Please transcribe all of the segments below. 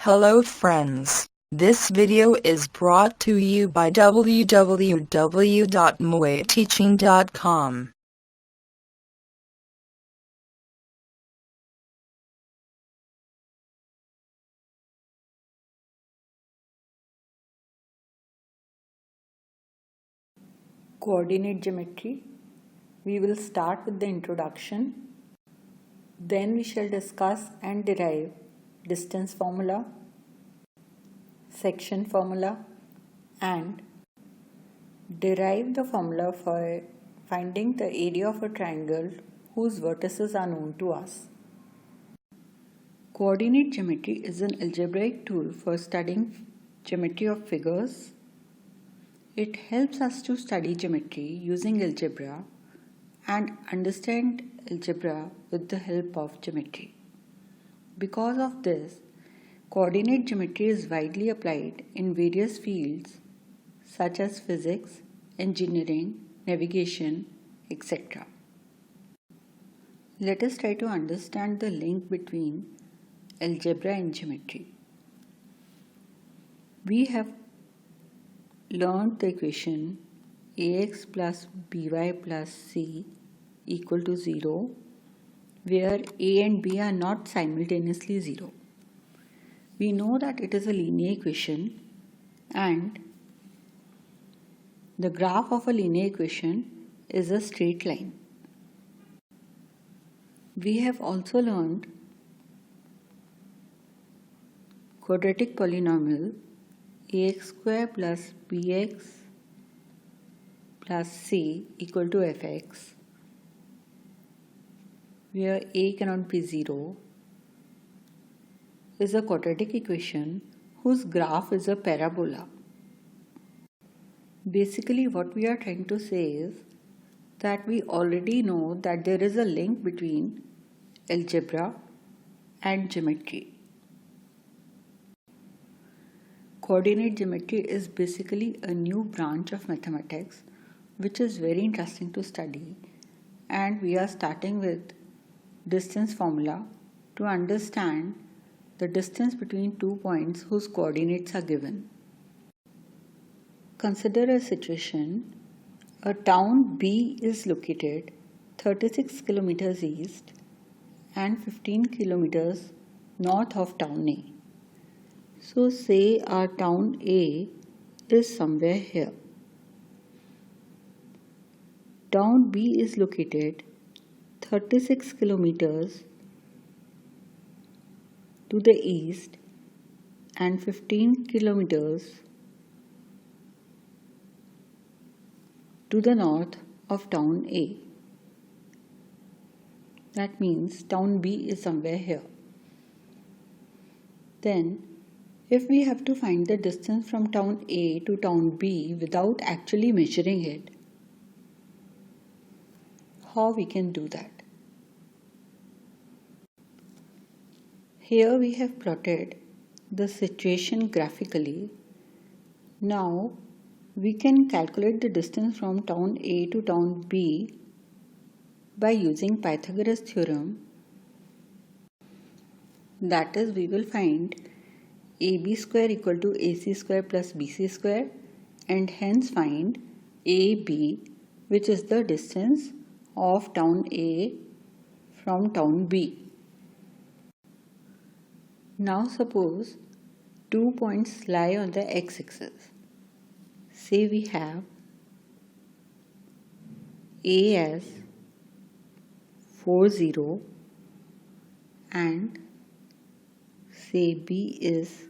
Hello friends, this video is brought to you by www.muayteaching.com. Coordinate geometry. We will start with the introduction. Then we shall discuss and derive distance formula, section formula, and derive the formula for finding the area of a triangle whose vertices are known to us. Coordinate geometry is an algebraic tool for studying geometry of figures. It helps us to study geometry using algebra and understand algebra with the help of geometry. Because of this, coordinate geometry is widely applied in various fields such as physics, engineering, navigation, etc. Let us try to understand the link between algebra and geometry. We have learned the equation ax plus by plus c equal to 0, where a and b are not simultaneously 0. We know that it is a linear equation, and the graph of a linear equation is a straight line. We have also learned quadratic polynomial ax square plus bx plus c equal to fx, where a cannot be 0, is a quadratic equation whose graph is a parabola. Basically, what we are trying to say is that we already know that there is a link between algebra and geometry. Coordinate geometry is basically a new branch of mathematics which is very interesting to study, and we are starting with distance formula to understand the distance between 2 points whose coordinates are given. Consider a situation. A town B is located 36 kilometers east and 15 kilometers north of town A. So say our town A is somewhere here. Town B is located 36 kilometers to the east and 15 kilometers to the north of town A. That means town B is somewhere here. Then, if we have to find the distance from town A to town B without actually measuring it, how we can do that? Here we have plotted the situation graphically. Now we can calculate the distance from town A to town B by using Pythagoras theorem. That is, we will find AB square equal to AC square plus BC square, and hence find AB, which is the distance of town A from town B. Now suppose 2 points lie on the x-axis. Say we have A as 40 and say B is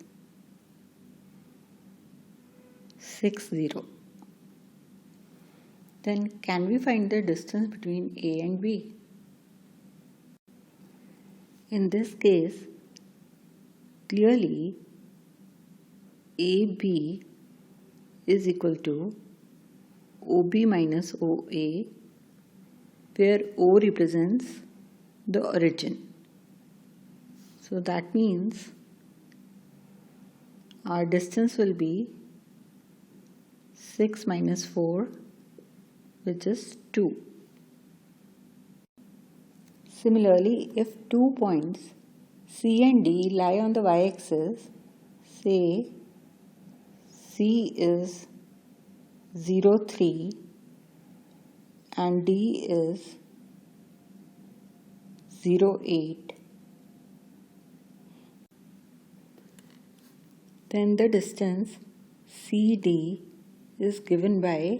60. Then can we find the distance between A and B? In this case, clearly AB is equal to OB minus OA, where O represents the origin. So that means our distance will be 6 minus 4, which is 2. Similarly, if 2 points C and D lie on the y-axis, Say C is 0, 3 and D is 0, 8. Then the distance CD is given by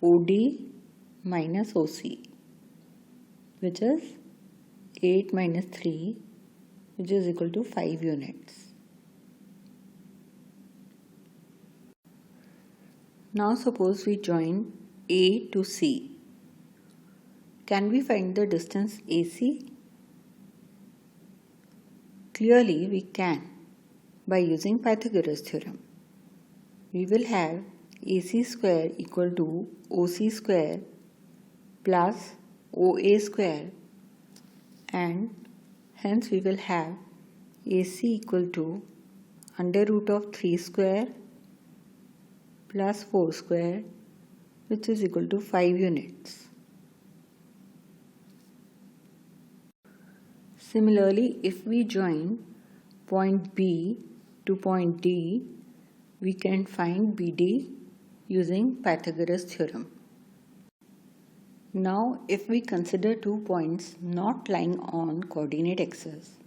OD minus OC, which is 8 minus 3, which is equal to 5 units. Now suppose we join A to C. Can we find the distance AC? Clearly we can by using Pythagoras theorem. We will have AC square equal to OC square plus OA square, and hence we will have AC equal to under root of 3 square plus 4 square, which is equal to 5 units. Similarly, if we join point B to point D, we can find BD using Pythagoras theorem. Now, if we consider 2 points not lying on coordinate axis,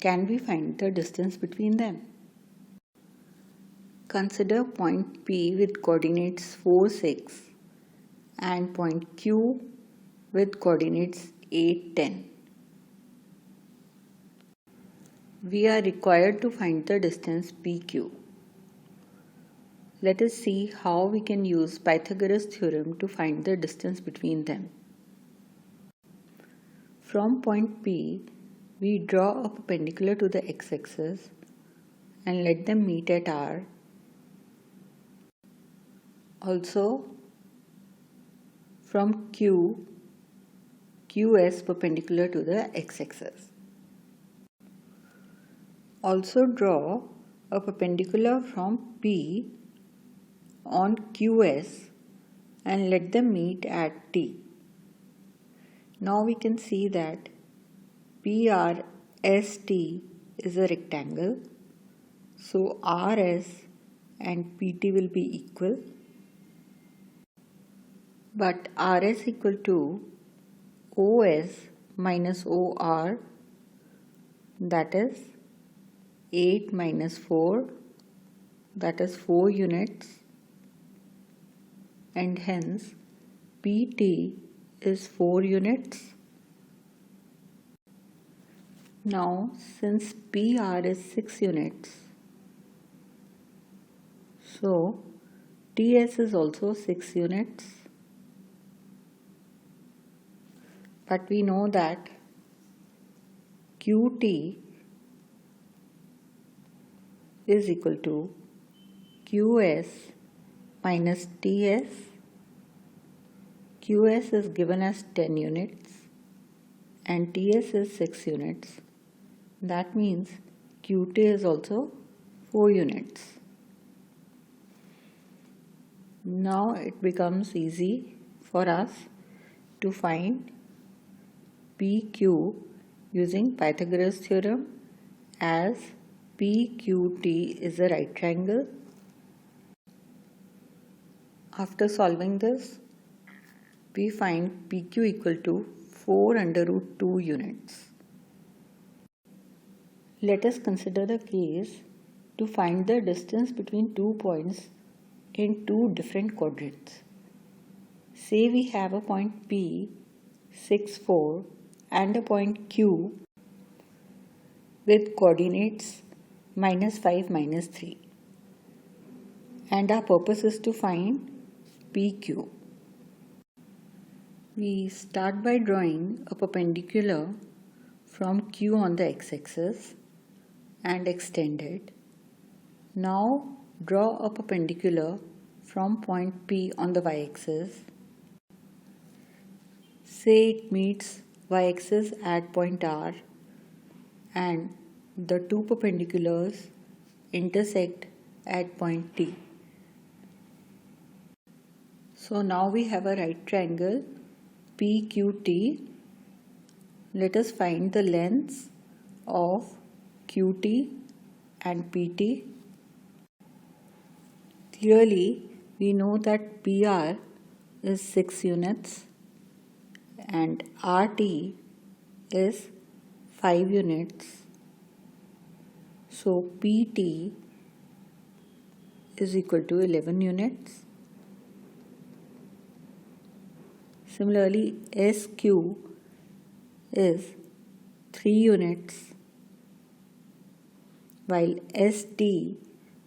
can we find the distance between them? Consider point P with coordinates 4, 6 and point Q with coordinates 8, 10. We are required to find the distance PQ. Let us see how we can use Pythagoras theorem to find the distance between them. From point P, we draw a perpendicular to the x-axis and let them meet at R. Also, from Q, QS perpendicular to the x-axis. Also draw a perpendicular from P on QS and let them meet at T. Now we can see that PRST is a rectangle, so RS and PT will be equal, but RS equal to OS minus OR, that is 8 minus 4, that is 4 units, and hence PT is 4 units. Now since PR is 6 units, so TS is also 6 units. But we know that QT is equal to QS minus TS. QS is given as 10 units and TS is 6 units. That means QT is also 4 units. Now it becomes easy for us to find PQ using Pythagoras theorem, as PQT is a right triangle. After solving this, we find PQ equal to 4 under root 2 units. Let us consider the case to find the distance between 2 points in 2 different quadrants. Say we have a point P, 6, 4 and a point Q with coordinates minus 5, minus 3. And our purpose is to find PQ. We start by drawing a perpendicular from Q on the x-axis and extend it. Now draw a perpendicular from point P on the y-axis. Say it meets y-axis at point R and the two perpendiculars intersect at point T. So now we have a right triangle PQT. Let us find the lengths of QT and PT. Clearly, we know that PR is 6 units and RT is 5 units. So PT is equal to 11 units. Similarly, SQ is 3 units while ST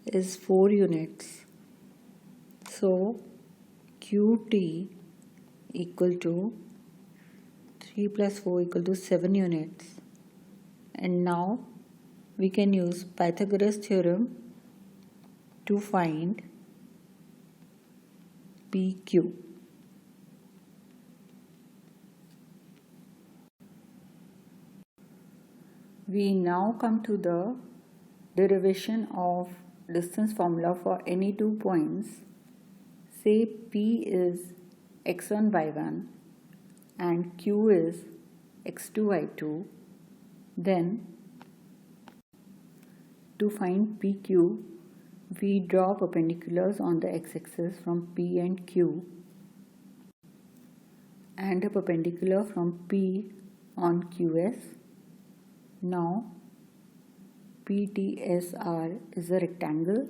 is 4 units. So QT equal to 3 plus 4 equal to 7 units. And now we can use Pythagoras theorem to find PQ. We now come to the derivation of distance formula for any 2 points. Say P is x1, y1 and Q is x2, y2. Then to find PQ, we draw perpendiculars on the x-axis from P and Q and a perpendicular from P on QS. Now PTSR is a rectangle.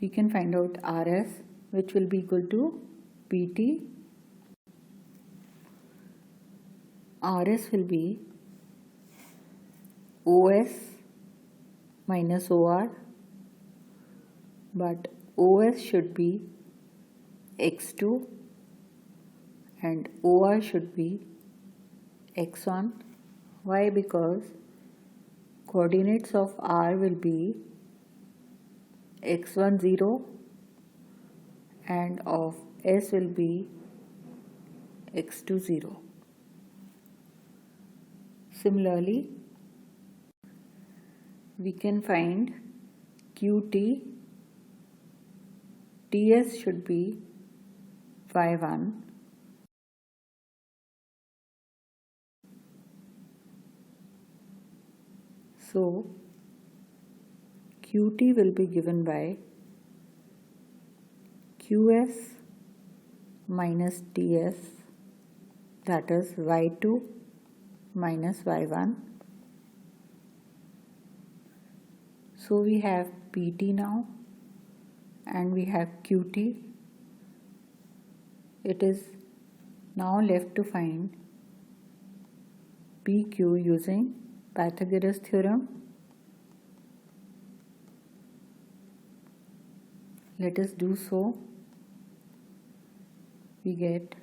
We can find out RS, which will be equal to PT. RS will be OS minus OR, but OS should be x2 and OR should be x1. Why? Because coordinates of R will be x1 0 and of S will be x2 0. Similarly, we can find QT. TS should be y1. So QT will be given by QS minus TS, that is y2 minus y1. So we have PT now and we have QT. It is now left to find PQ using Pythagoras theorem. Let us do so. We get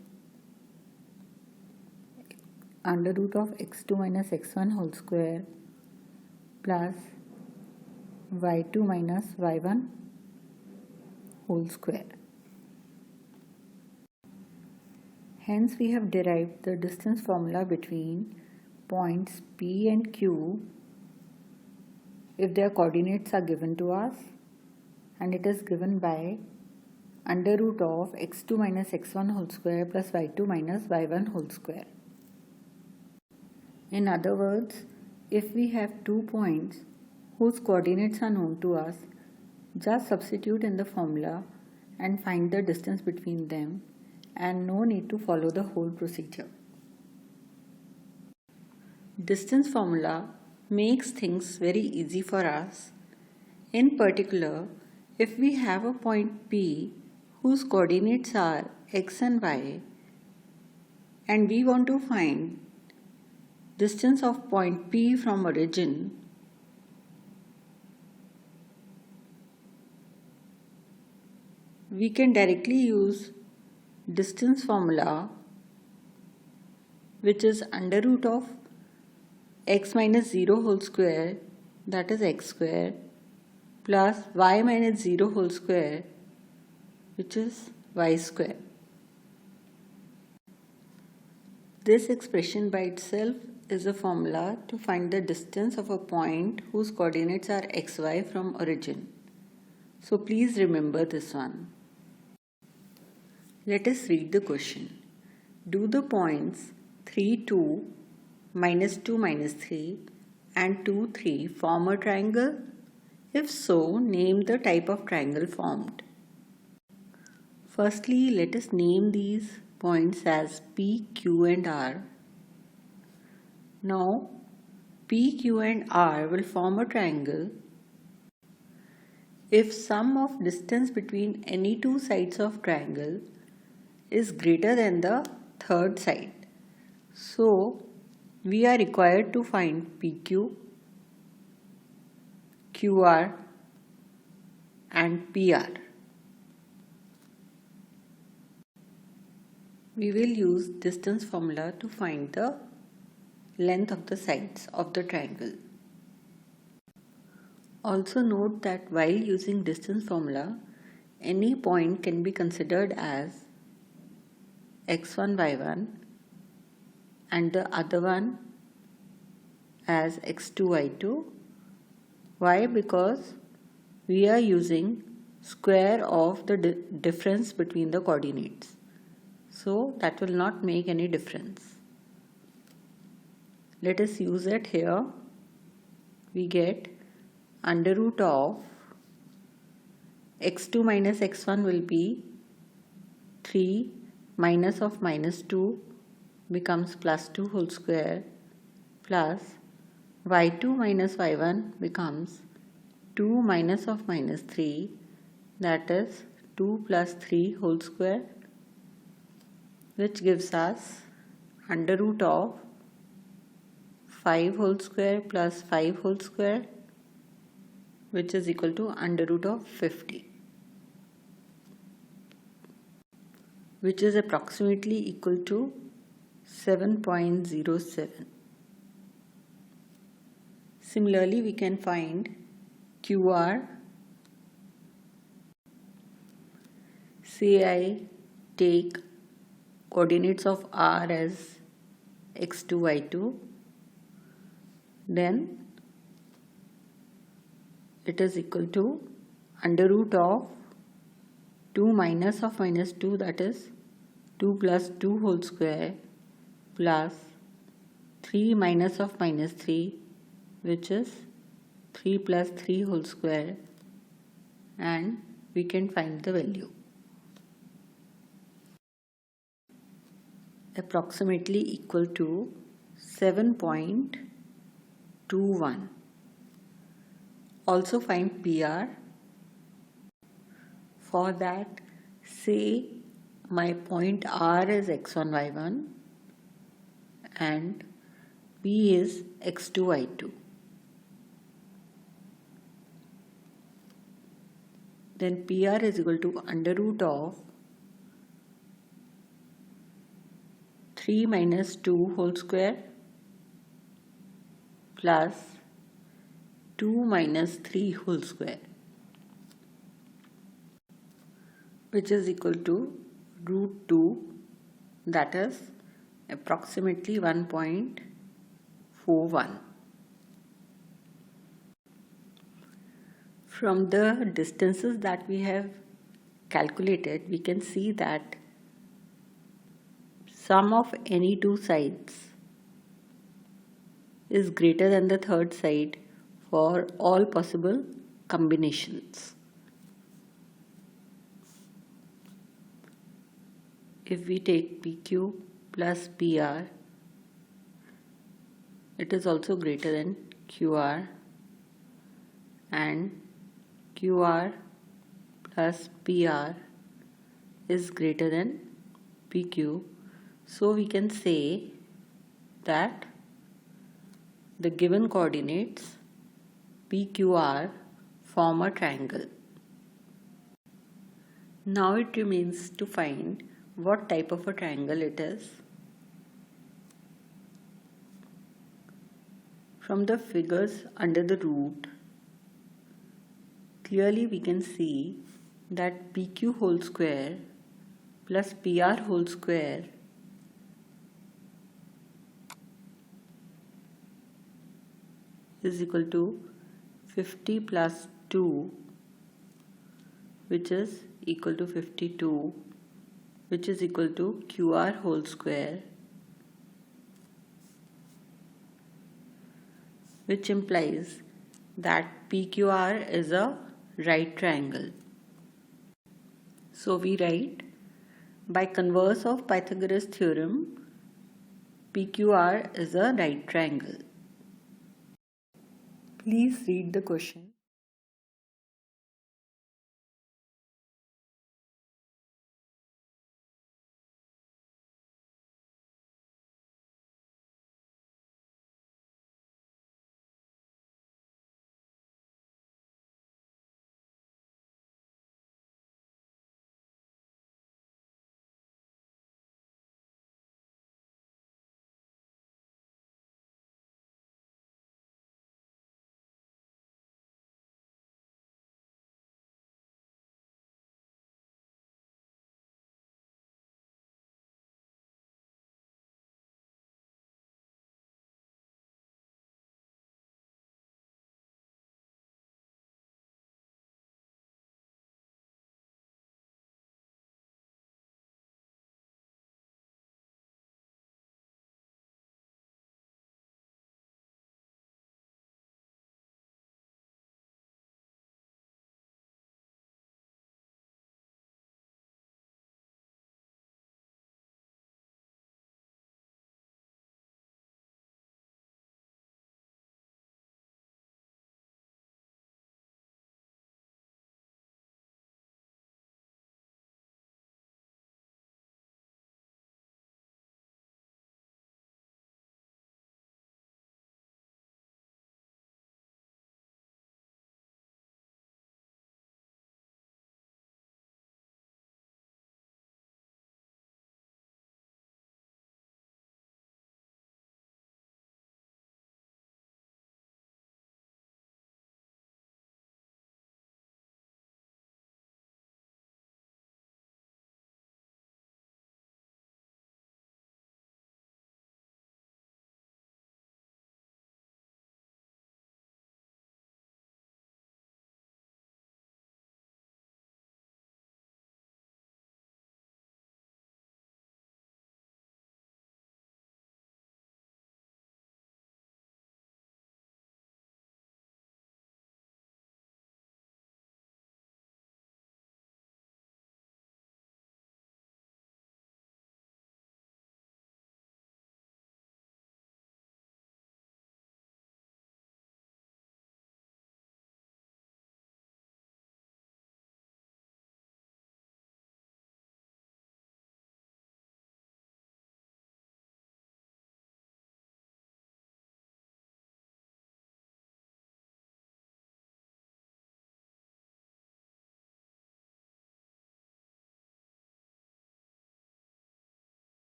under root of x2 minus x1 whole square plus y2 minus y1 whole square. Hence we have derived the distance formula between points P and Q if their coordinates are given to us, and it is given by under root of x2 minus x1 whole square plus y2 minus y1 whole square. In other words, if we have 2 points whose coordinates are known to us, just substitute in the formula and find the distance between them, and no need to follow the whole procedure. Distance formula makes things very easy for us. In particular, if we have a point P whose coordinates are x and y and we want to find distance of point P from origin, we can directly use distance formula, which is under root of x minus 0 whole square, that is x square, plus y minus 0 whole square, which is y square. This expression by itself is a formula to find the distance of a point whose coordinates are xy from origin. So please remember this one. Let us read the question. Do the points 3, 2, minus 2, minus 3 and 2, 3 form a triangle? If so, name the type of triangle formed. Firstly, let us name these points as P, Q and R. Now, P, Q and R will form a triangle if sum of distance between any two sides of triangle is greater than the third side. So, we are required to find PQ, QR and PR. We will use distance formula to find the length of the sides of the triangle. Also note that while using distance formula, any point can be considered as x1, y1 and the other one as x2, y2. Why? Because we are using square of the difference between the coordinates. So that will not make any difference. Let us use it here. We get under root of x2 minus x1 will be 3 minus of minus 2 becomes plus 2 whole square plus y2 minus y1 becomes 2 minus of minus 3, that is 2 plus 3 whole square, which gives us under root of 5 whole square plus 5 whole square, which is equal to under root of 50, which is approximately equal to 7.07. Similarly, we can find QR. Say I take coordinates of R as x2, y2, then it is equal to under root of 2 minus of minus 2, that is 2 plus 2 whole square plus 3 minus of minus 3, which is 3 plus 3 whole square, and we can find the value. Approximately equal to 7.21. Also find PR. For that, say my point R is x1, y1 and P is x2, y2. Then PR is equal to under root of 3 minus 2 whole square plus 2 minus 3 whole square, which is equal to root 2, that is approximately 1.41. From the distances that we have calculated, we can see that sum of any two sides is greater than the third side for all possible combinations. If we take PQ plus PR, it is also greater than QR, and QR plus PR is greater than PQ. So we can say that the given coordinates PQR form a triangle. Now it remains to find what type of a triangle it is. From the figures under the root, clearly we can see that PQ whole square plus PR whole square is equal to 50 plus 2, which is equal to 52, which is equal to QR whole square which implies that PQR is a right triangle. So we write, by converse of Pythagoras theorem, PQR is a right triangle. Please read the question.